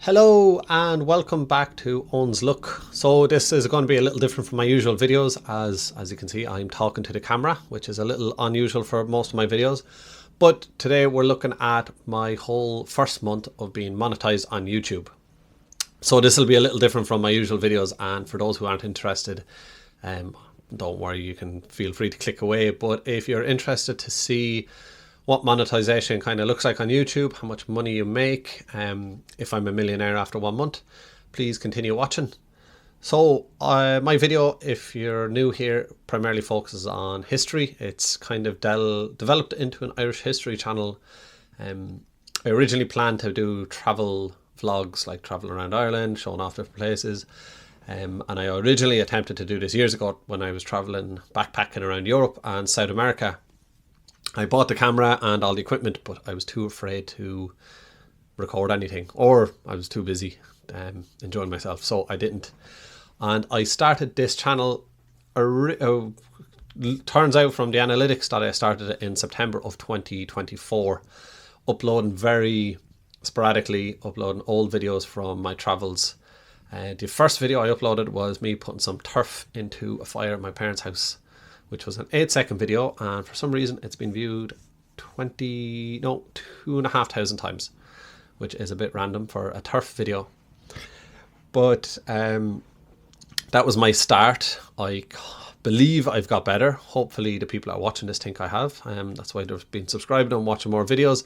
Hello and welcome back to Owen's Look. So this is going to be a little different from my usual videos as you can see I'm talking to the camera, which is a little unusual for most of my videos. But today we're looking at my whole first month of being monetized on YouTube. So this will be a little different from my usual videos, and for those who aren't interested, don't worry, you can feel free to click away. But if you're interested to see what monetization kind of looks like on YouTube, how much money you make, if I'm a millionaire after 1 month, please continue watching. So my video, if you're new here, primarily focuses on history. It's kind of developed into an Irish history channel. I originally planned to do travel vlogs, like traveling around Ireland, showing off different places. And I originally attempted to do this years ago when I was traveling, backpacking around Europe and South America. I bought the camera and all the equipment, but I was too afraid to record anything, or I was too busy enjoying myself, so I didn't. And I started this channel, turns out from the analytics that I started it in September of 2024, uploading very sporadically, uploading old videos from my travels. The first video I uploaded was me putting some turf into a fire at my parents' house, which was an 8-second video, and for some reason it's been viewed 2,500 times, which is a bit random for a turf video. But that was my start. I believe I've got better. Hopefully the people that are watching this think I have. That's why they've been subscribing and watching more videos.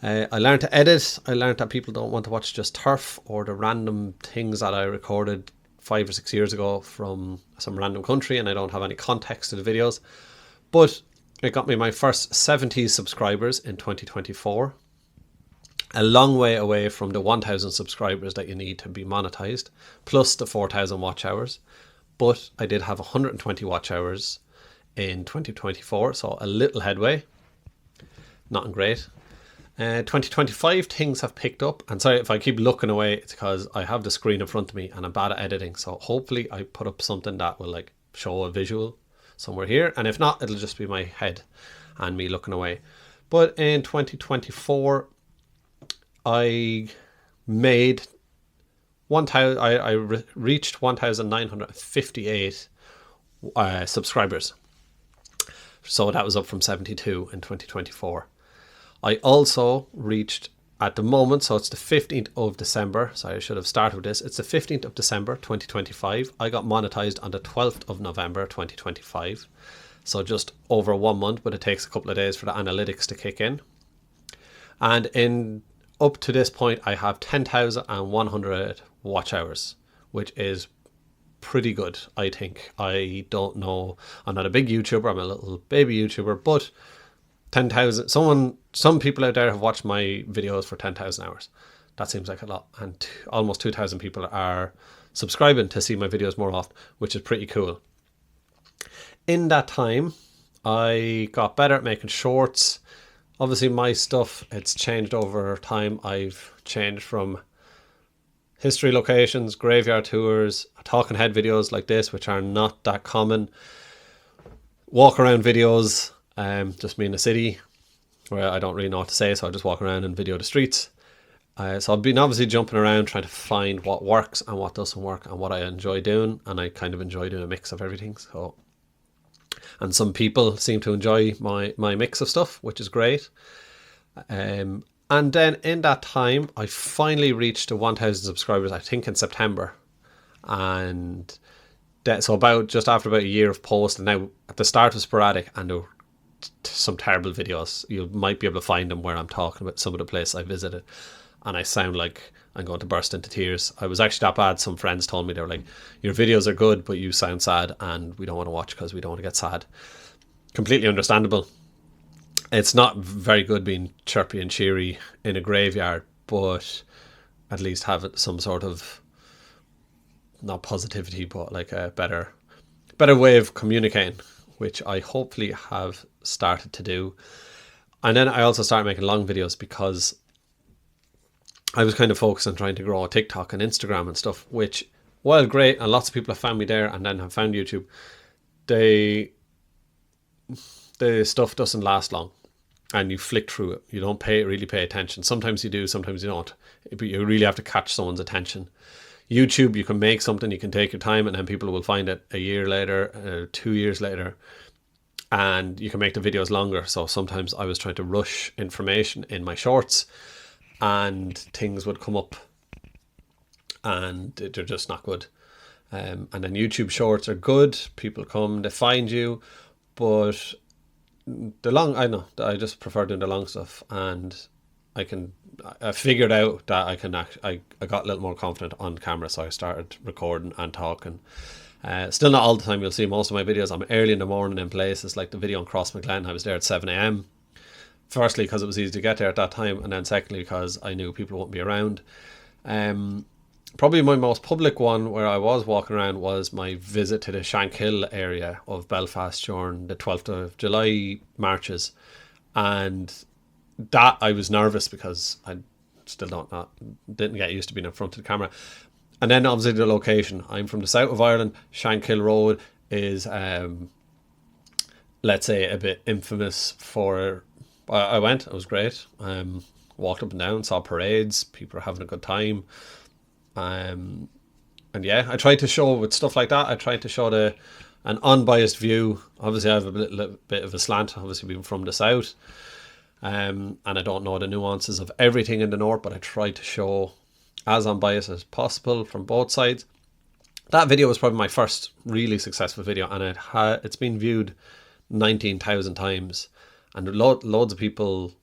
I learned to edit. I learned that people don't want to watch just turf or the random things that I recorded 5 or 6 years ago from some random country, and I don't have any context to the videos. But it got me my first 70 subscribers in 2024. A long way away from the 1,000 subscribers that you need to be monetized, plus the 4,000 watch hours. But I did have 120 watch hours in 2024, so a little headway. Nothing great. 2025 things have picked up, and sorry if I keep looking away, it's because I have the screen in front of me and I'm bad at editing, so hopefully I put up something that will like show a visual somewhere here, and if not, it'll just be my head and me looking away. But in 2024 I made 1,000. I reached 1,958 subscribers, so that was up from 72 in 2024. I also reached, at the moment, so it's the 15th of December, sorry I should have started with this, it's the 15th of December 2025. I got monetized on the 12th of November 2025, so just over 1 month, but it takes a couple of days for the analytics to kick in. And up to this point I have 10,100 watch hours, which is pretty good, I think. I don't know, I'm not a big YouTuber, I'm a little baby YouTuber, but 10,000, some people out there have watched my videos for 10,000 hours. That seems like a lot, and almost 2,000 people are subscribing to see my videos more often, which is pretty cool. In that time I got better at making shorts. Obviously my stuff, it's changed over time. I've changed from history locations, graveyard tours, talking head videos like this, which are not that common, walk around videos, just me in the city where I don't really know what to say, so I just walk around and video the streets. So I've been obviously jumping around trying to find what works and what doesn't work and what I enjoy doing, and I kind of enjoy doing a mix of everything. So, and some people seem to enjoy my mix of stuff, which is great. And then in that time I finally reached the 1,000 subscribers, I think in September, and so just after about a year of posting. Now at the start was sporadic, and there were some terrible videos. You might be able to find them where I'm talking about some of the places I visited, and I sound like I'm going to burst into tears. I was actually that bad. Some friends told me, they were like, your videos are good but you sound sad and we don't want to watch because we don't want to get sad. Completely understandable. It's not very good being chirpy and cheery in a graveyard, but at least have some sort of, not positivity, but like a better way of communicating, which I hopefully have started to do. And then I also started making long videos because I was kind of focused on trying to grow TikTok and Instagram and stuff, which, while great, and lots of people have found me there and then have found YouTube, the stuff doesn't last long. and you flick through it. You don't really pay attention. Sometimes you do, sometimes you don't. But you really have to catch someone's attention. YouTube, you can make something, you can take your time, and then people will find it a year later, 2 years later, and you can make the videos longer. So sometimes I was trying to rush information in my shorts, and things would come up, and they're just not good. And then YouTube shorts are good. People come, they find you, but I just prefer doing the long stuff, and I figured out that I got a little more confident on camera, so I started recording and talking. Still not all the time. You'll see most of my videos, I'm early in the morning in places like the video on Crossmaglen. I was there at 7 a.m. Firstly, because it was easy to get there at that time, and then secondly, because I knew people wouldn't be around. Probably my most public one where I was walking around was my visit to the Shankill area of Belfast during the 12th of July marches. And that I was nervous because I still didn't get used to being in front of the camera. And then obviously the location. I'm from the south of Ireland. Shankill Road is, let's say, a bit infamous for... I went, it was great. Walked up and down, saw parades, people were having a good time. And yeah, I tried to show with stuff like that. I tried to show an unbiased view. Obviously, I have a little bit of a slant, obviously being from the south, and I don't know the nuances of everything in the north, but I tried to show as unbiased as possible from both sides. That video was probably my first really successful video, and it's been viewed 19,000 times, and loads of people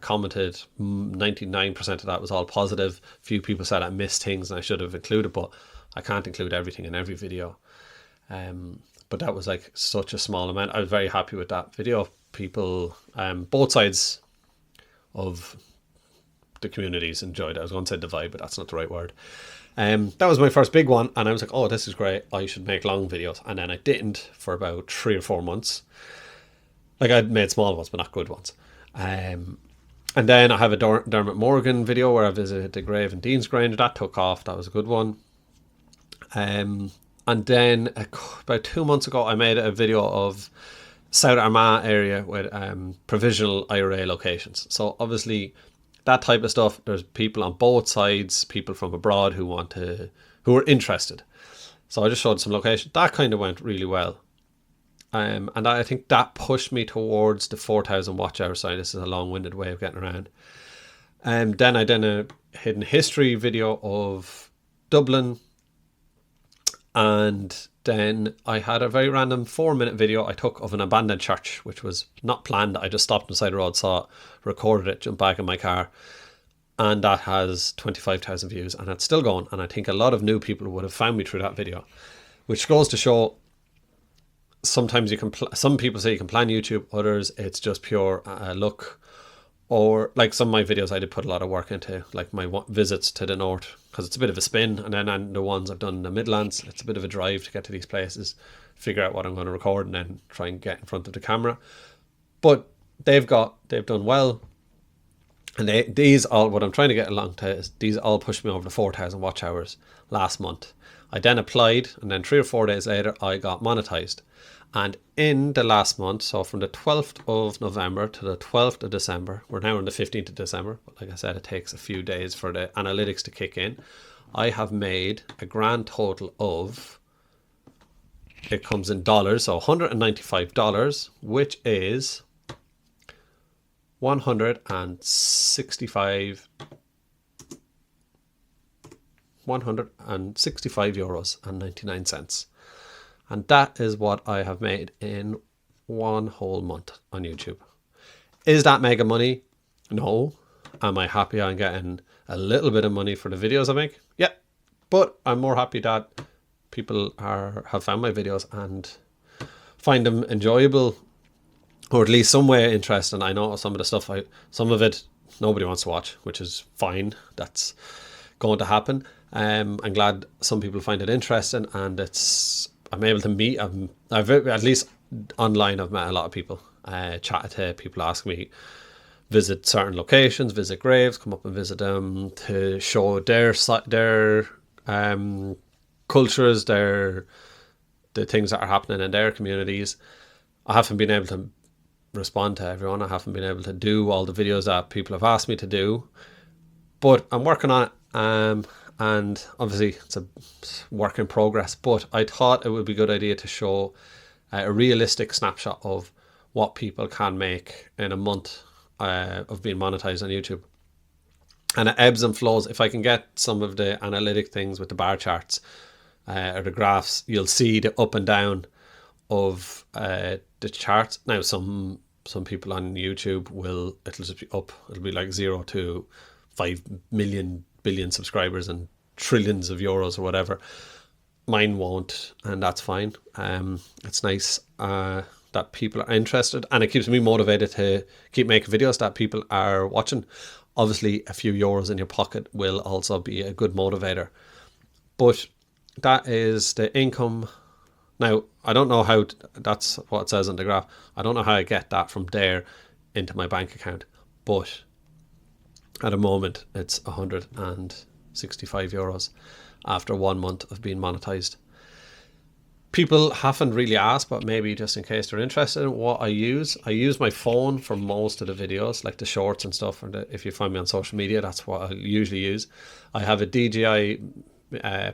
commented. 99% of that was all positive. Few people said I missed things and I should have included, but I can't include everything in every video. But that was like such a small amount. I was very happy with that video. People, both sides of the communities enjoyed it. I was going to say divide, but that's not the right word. That was my first big one, and I was like, oh, this is great. I should make long videos. And then I didn't for about 3 or 4 months. Like, I'd made small ones, but not good ones. And then I have a Dermot Morgan video where I visited the grave in Deansgrange. That took off. That was a good one. And then about 2 months ago, I made a video of South Armagh area with provisional IRA locations. So obviously that type of stuff, there's people on both sides, people from abroad who are interested. So I just showed some locations. That kind of went really well. And I think that pushed me towards the 4,000 watch hour side. This is a long-winded way of getting around. Then I did a hidden history video of Dublin. And then I had a very random 4-minute video I took of an abandoned church, which was not planned. I just stopped beside the road, saw it, recorded it, jumped back in my car. And that has 25,000 views, and it's still going. And I think a lot of new people would have found me through that video, which goes to show... Sometimes you can. Some people say you can plan YouTube. Others, it's just pure luck. Or like some of my videos, I did put a lot of work into, like my visits to the north, because it's a bit of a spin. And then the ones I've done in the Midlands, it's a bit of a drive to get to these places, figure out what I'm going to record, and then try and get in front of the camera. But they've done well. And what I'm trying to get along to is these all pushed me over the 4,000 watch hours last month. I then applied, and then 3 or 4 days later, I got monetized. And in the last month, so from the 12th of November to the 12th of December, we're now on the 15th of December, but like I said, it takes a few days for the analytics to kick in. I have made a grand total of, it comes in dollars, so $195, which is 165 euros and 99 cents. And that is what I have made in 1 whole month on YouTube. Is that mega money? No. Am I happy I'm getting a little bit of money for the videos I make? Yeah. But I'm more happy that people have found my videos and find them enjoyable, or at least some way interesting. I know some of the stuff, some of it nobody wants to watch, which is fine. That's going to happen. I'm glad some people find it interesting, and I'm able to meet. I've at least online, I've met a lot of people, chatted to people, ask me, visit certain locations, visit graves, come up and visit them to show their cultures, the things that are happening in their communities. I haven't been able to respond to everyone. I haven't been able to do all the videos that people have asked me to do, but I'm working on it. And obviously it's a work in progress, but I thought it would be a good idea to show a realistic snapshot of what people can make in a month of being monetized on YouTube. And it ebbs and flows. If I can get some of the analytic things with the bar charts or the graphs, you'll see the up and down of the charts. Now some people on YouTube it'll just be up. It'll be like 0 to 5 million billion subscribers and trillions of euros or whatever. Mine won't, and that's fine. It's nice that people are interested, and it keeps me motivated to keep making videos that people are watching. Obviously, a few euros in your pocket will also be a good motivator. But that is the income. Now, I don't know how, that's what it says on the graph. I don't know how I get that from there into my bank account, but at the moment it's 165 euros after 1 month of being monetized. People haven't really asked, but maybe just in case they're interested in what I use my phone for most of the videos, like the shorts and stuff. If you find me on social media, that's what I usually use. I have a DJI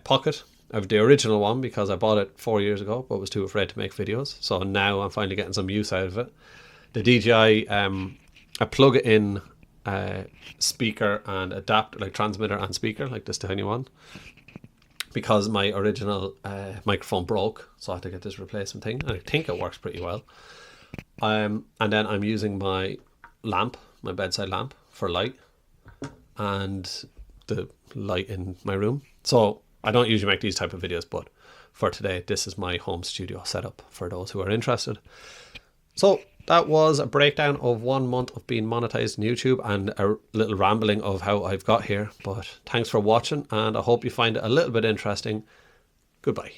Pocket. I have the original one because I bought it 4 years ago, but was too afraid to make videos. So now I'm finally getting some use out of it. The DJI, I plug it in speaker and adapter, like transmitter and speaker, like this tiny one, because my original microphone broke, so I had to get this replacement thing, and I think it works pretty well. And then I'm using my lamp, my bedside lamp, for light, and the light in my room. So I don't usually make these type of videos, but for today, this is my home studio setup for those who are interested. So that was a breakdown of 1 month of being monetized on YouTube and a little rambling of how I've got here. But thanks for watching, and I hope you find it a little bit interesting. Goodbye.